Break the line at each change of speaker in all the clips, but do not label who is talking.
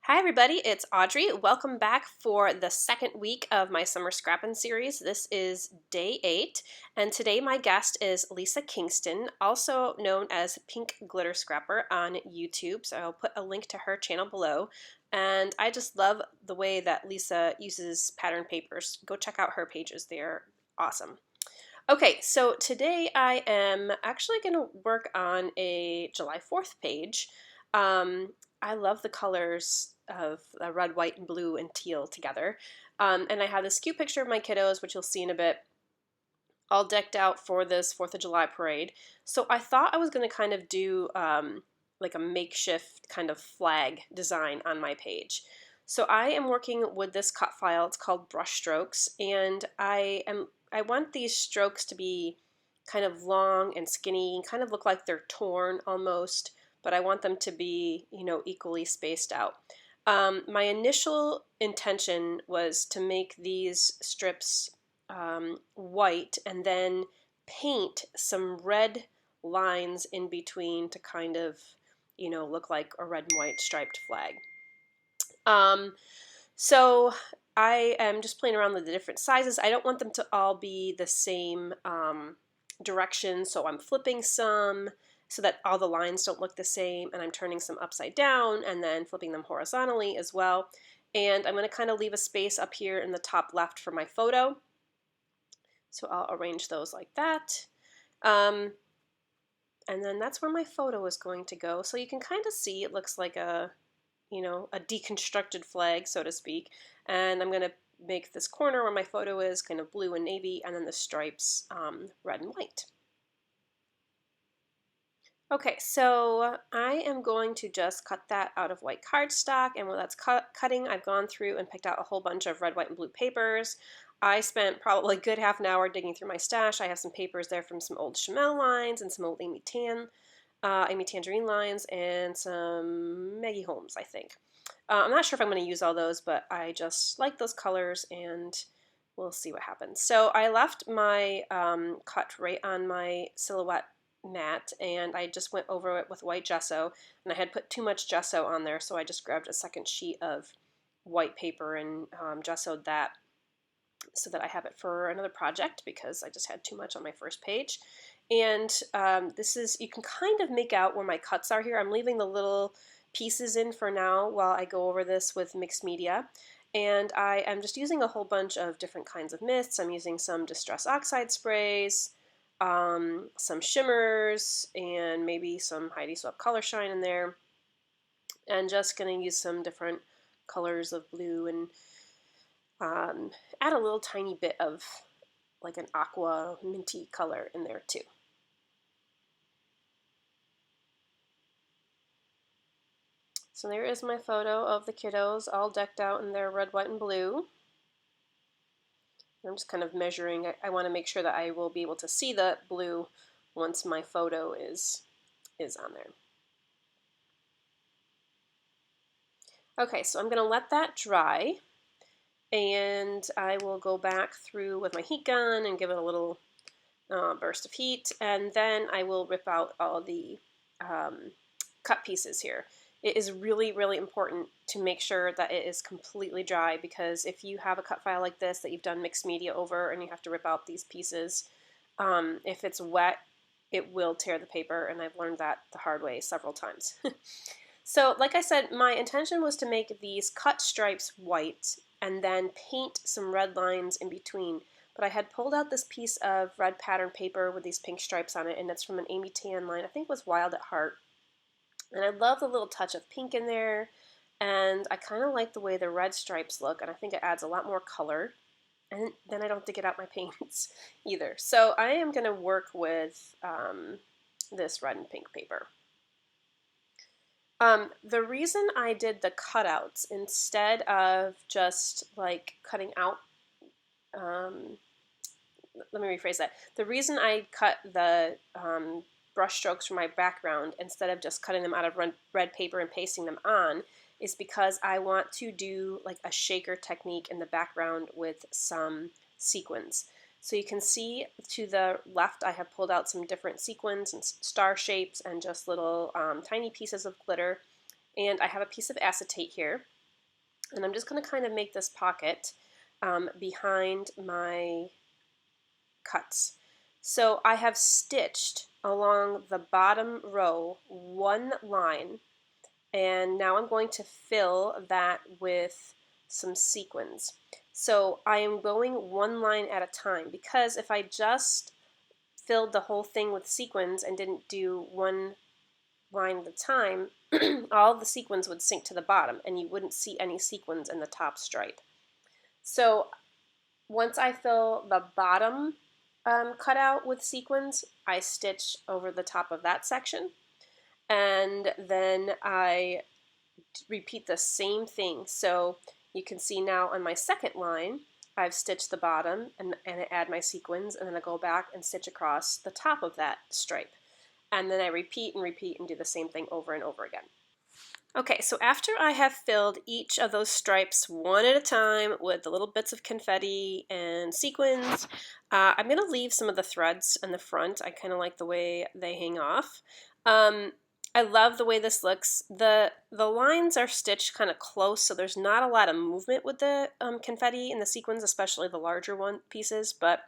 Hi everybody, it's Audrey. Welcome back for the second week of my Summer Scrappin Series. This is day 8, and today my guest is Lisa Kingston, also known as Pink Glitter Scrapper on YouTube, so I'll put a link to her channel below. And I just love the way that Lisa uses pattern papers. Go check out her pages, they're awesome. Okay, so today I am actually going to work on a July 4th page. I love the colors of red, white, and blue and teal together. And I have this cute picture of my kiddos, which you'll see in a bit, all decked out for this 4th of July parade. So I thought I was going to kind of do like a makeshift kind of flag design on my page. So I am working with this cut file. It's called Brush Strokes, and I want these strokes to be kind of long and skinny, kind of look like they're torn almost, but I want them to be, equally spaced out. My initial intention was to make these strips white and then paint some red lines in between to kind of, look like a red and white striped flag. So I am just playing around with the different sizes. I don't want them to all be the same direction, so I'm flipping some so that all the lines don't look the same, and I'm turning some upside down and then flipping them horizontally as well. And I'm going to kind of leave a space up here in the top left for my photo. So I'll arrange those like that. And then that's where my photo is going to go. So you can kind of see it looks like a deconstructed flag, so to speak. And I'm going to make this corner where my photo is kind of blue and navy, and then the stripes red and white. Okay, so I am going to just cut that out of white cardstock, and while that's cutting, I've gone through and picked out a whole bunch of red, white, and blue papers. I spent probably a good half an hour digging through my stash. I have some papers there from some old Chamel lines and some old Amy Tangerine lines, and some Maggie Holmes, I think. I'm not sure if I'm going to use all those, but I just like those colors, and we'll see what happens. So I left my cut right on my silhouette mat, and I just went over it with white gesso, and I had put too much gesso on there, so I just grabbed a second sheet of white paper and gessoed that so that I have it for another project because I just had too much on my first page. And this is, you can kind of make out where my cuts are here. I'm leaving the little pieces in for now while I go over this with mixed media. And I am just using a whole bunch of different kinds of mists. I'm using some Distress Oxide sprays, some shimmers, and maybe some Heidi Swapp Color Shine in there. And just going to use some different colors of blue and add a little tiny bit of like an aqua minty color in there too. So there is my photo of the kiddos all decked out in their red, white, and blue. I'm just kind of measuring. I want to make sure that I will be able to see the blue once my photo is on there. Okay, so I'm going to let that dry, and I will go back through with my heat gun and give it a little burst of heat, and then I will rip out all the cut pieces here. It is really, really important to make sure that it is completely dry, because if you have a cut file like this that you've done mixed media over and you have to rip out these pieces, if it's wet, it will tear the paper, and I've learned that the hard way several times. So like I said, my intention was to make these cut stripes white and then paint some red lines in between. But I had pulled out this piece of red pattern paper with these pink stripes on it, and it's from an Amy Tan line. I think it was Wild at Heart. And I love the little touch of pink in there, and I kind of like the way the red stripes look, and I think it adds a lot more color. And then I don't have to get out my paints either. So I am going to work with this red and pink paper. The reason I did the cutouts instead of just like cutting out, let me rephrase that. The reason I cut the brush strokes from my background instead of just cutting them out of red paper and pasting them on is because I want to do like a shaker technique in the background with some sequins. So you can see to the left I have pulled out some different sequins and star shapes and just little tiny pieces of glitter. And I have a piece of acetate here. And I'm just going to kind of make this pocket behind my cuts. So I have stitched along the bottom row one line, and now I'm going to fill that with some sequins. So I am going one line at a time, because if I just filled the whole thing with sequins and didn't do one line at a time, all the sequins would sink to the bottom and you wouldn't see any sequins in the top stripe. So once I fill the bottom cutout with sequins, I stitch over the top of that section, and then I repeat the same thing. So you can see now on my second line, I've stitched the bottom and I add my sequins, and then I go back and stitch across the top of that stripe. And then I repeat and do the same thing over and over again. Okay, so after I have filled each of those stripes one at a time with the little bits of confetti and sequins, I'm going to leave some of the threads in the front. I kind of like the way they hang off. I love the way this looks. The lines are stitched kind of close, so there's not a lot of movement with the confetti and the sequins, especially the larger pieces, but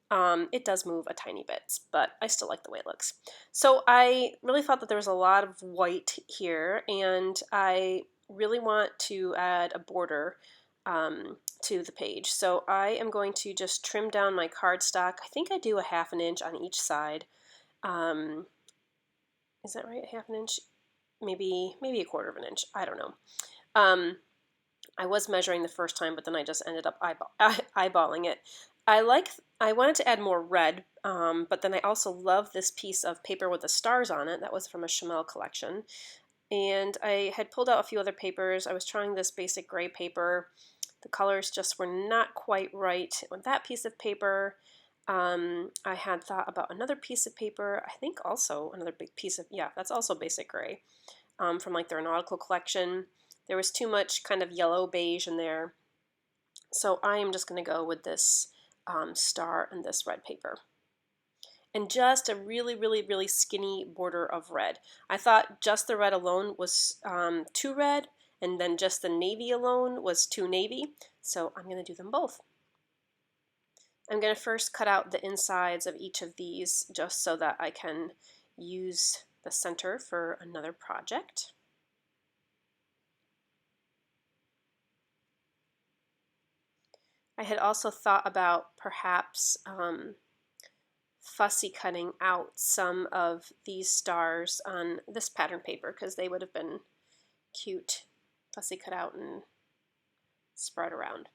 it does move a tiny bit, but I still like the way it looks. So I really thought that there was a lot of white here, and I really want to add a border to the page. So I am going to just trim down my cardstock. I think I do 1/2 inch on each side. Is that right? 1/2 inch? Maybe 1/4 inch. I don't know. I was measuring the first time, but then I just ended up eyeballing it. I wanted to add more red, but then I also love this piece of paper with the stars on it. That was from a Chamel collection. And I had pulled out a few other papers. I was trying this basic gray paper. The colors just were not quite right with that piece of paper. I had thought about another piece of paper. I think also another big piece of, yeah, that's also basic gray from like their nautical collection. There was too much kind of yellow beige in there. So I am just going to go with this star and this red paper. And just a really, really, really skinny border of red. I thought just the red alone was too red, and then just the navy alone was too navy. So I'm going to do them both. I'm going to first cut out the insides of each of these just so that I can use the center for another project. I had also thought about perhaps fussy cutting out some of these stars on this pattern paper, because they would have been cute, fussy cut out and spread around.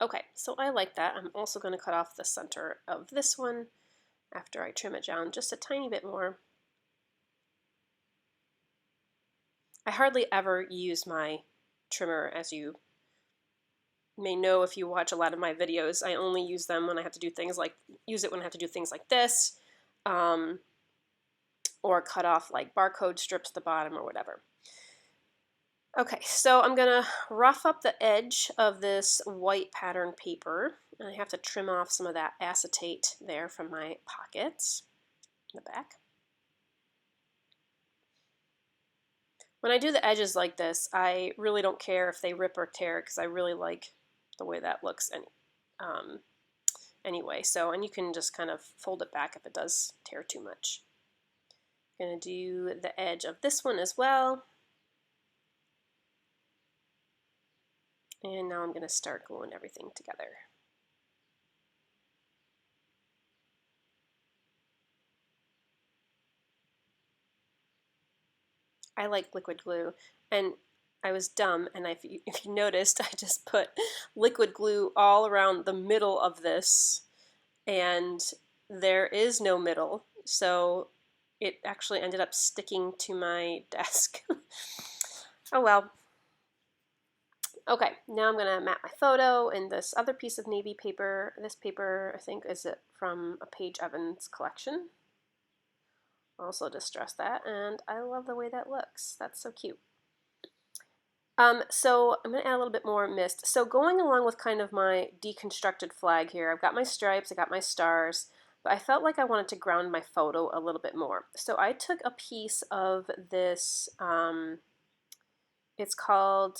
Okay, so I like that. I'm also going to cut off the center of this one after I trim it down just a tiny bit more. I hardly ever use my trimmer, as you may know if you watch a lot of my videos. I only use them when I have to do things like, when I have to do things like this, or cut off like barcode strips at the bottom or whatever. Okay, so I'm going to rough up the edge of this white pattern paper, and I have to trim off some of that acetate there from my pockets in the back. When I do the edges like this, I really don't care if they rip or tear, because I really like the way that looks anyway. So, and you can just kind of fold it back if it does tear too much. I'm going to do the edge of this one as well. And now I'm going to start gluing everything together. I like liquid glue, and I was dumb, and if you noticed, I just put liquid glue all around the middle of this, and there is no middle, so it actually ended up sticking to my desk. Oh well. Okay, now I'm going to map my photo in this other piece of navy paper. This paper, I think, is it from a Paige Evans collection. Also distress that, and I love the way that looks. That's so cute. So I'm going to add a little bit more mist. So going along with kind of my deconstructed flag here, I've got my stripes, I got my stars, but I felt like I wanted to ground my photo a little bit more. So I took a piece of this It's called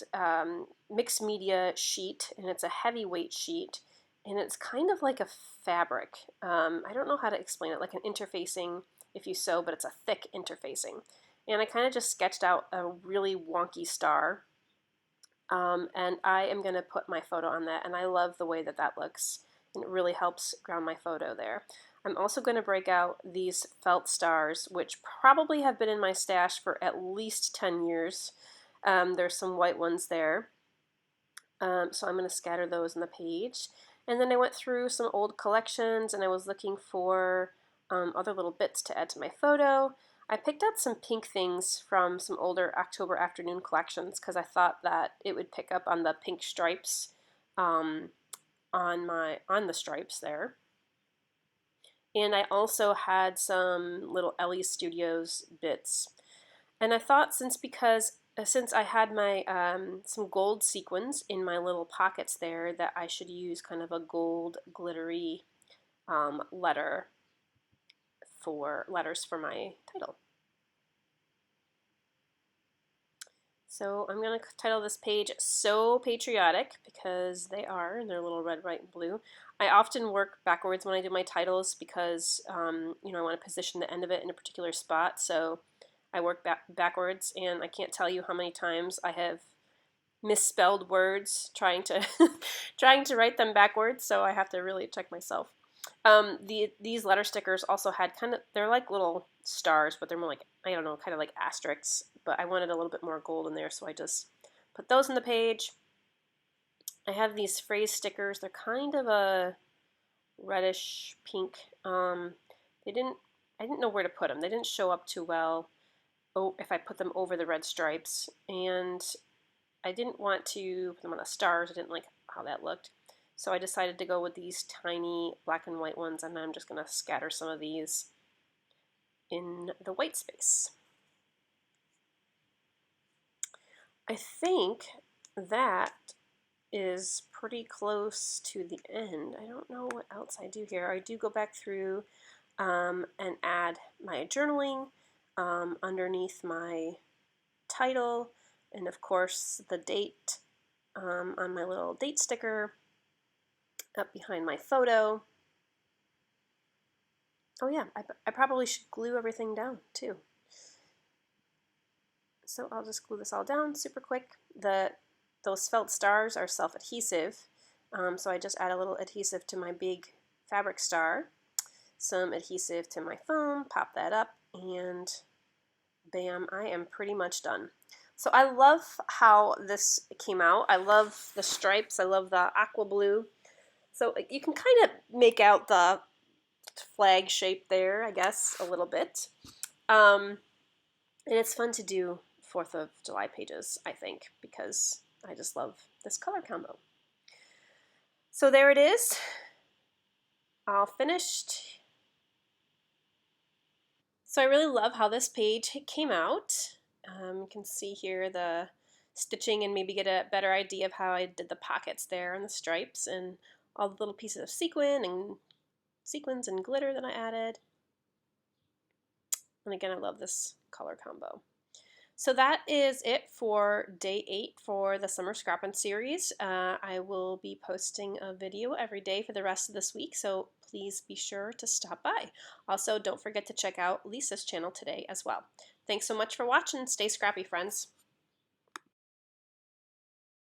Mixed Media Sheet, and it's a heavyweight sheet, and it's kind of like a fabric. I don't know how to explain it, like an interfacing if you sew, but it's a thick interfacing. And I kind of just sketched out a really wonky star, and I am going to put my photo on that, and I love the way that that looks, and it really helps ground my photo there. I'm also going to break out these felt stars, which probably have been in my stash for at least 10 years. There's some white ones there. So I'm going to scatter those on the page. And then I went through some old collections and I was looking for other little bits to add to my photo. I picked out some pink things from some older October afternoon collections because I thought that it would pick up on the pink stripes on the stripes there. And I also had some little Ellie Studios bits. And I thought since I had my some gold sequins in my little pockets there that I should use kind of a gold glittery letters for my title. So I'm going to title this page So Patriotic because they are, and they're a little red, white, and blue. I often work backwards when I do my titles because you know, I want to position the end of it in a particular spot. So I work backwards, and I can't tell you how many times I have misspelled words trying to trying to write them backwards. So I have to really check myself. These letter stickers also had they're like little stars, but they're more like, I don't know, kind of like asterisks, but I wanted a little bit more gold in there, so I just put those on the page. I have these phrase stickers. They're kind of a reddish pink. I didn't know where to put them. They didn't show up too well if I put them over the red stripes, and I didn't want to put them on the stars. I didn't like how that looked. So I decided to go with these tiny black and white ones, and I'm just going to scatter some of these in the white space. I think that is pretty close to the end. I don't know what else I do here. I do go back through and add my journaling underneath my title, and of course the date on my little date sticker up behind my photo. Oh yeah, I probably should glue everything down too. So I'll just glue this all down super quick. Those felt stars are self-adhesive, so I just add a little adhesive to my big fabric star, some adhesive to my foam, pop that up, and bam, I am pretty much done. So I love how this came out. I love the stripes. I love the aqua blue. So you can kind of make out the flag shape there, I guess, a little bit. And it's fun to do 4th of July pages, I think, because I just love this color combo. So there it is, all finished. So I really love how this page came out. You can see here the stitching and maybe get a better idea of how I did the pockets there and the stripes and all the little pieces of sequins and glitter that I added. And again, I love this color combo. So that is it for day 8 for the Summer Scrappin Series. I will be posting a video every day for the rest of this week, so please be sure to stop by. Also, don't forget to check out Lisa's channel today as well. Thanks so much for watching. Stay scrappy, friends.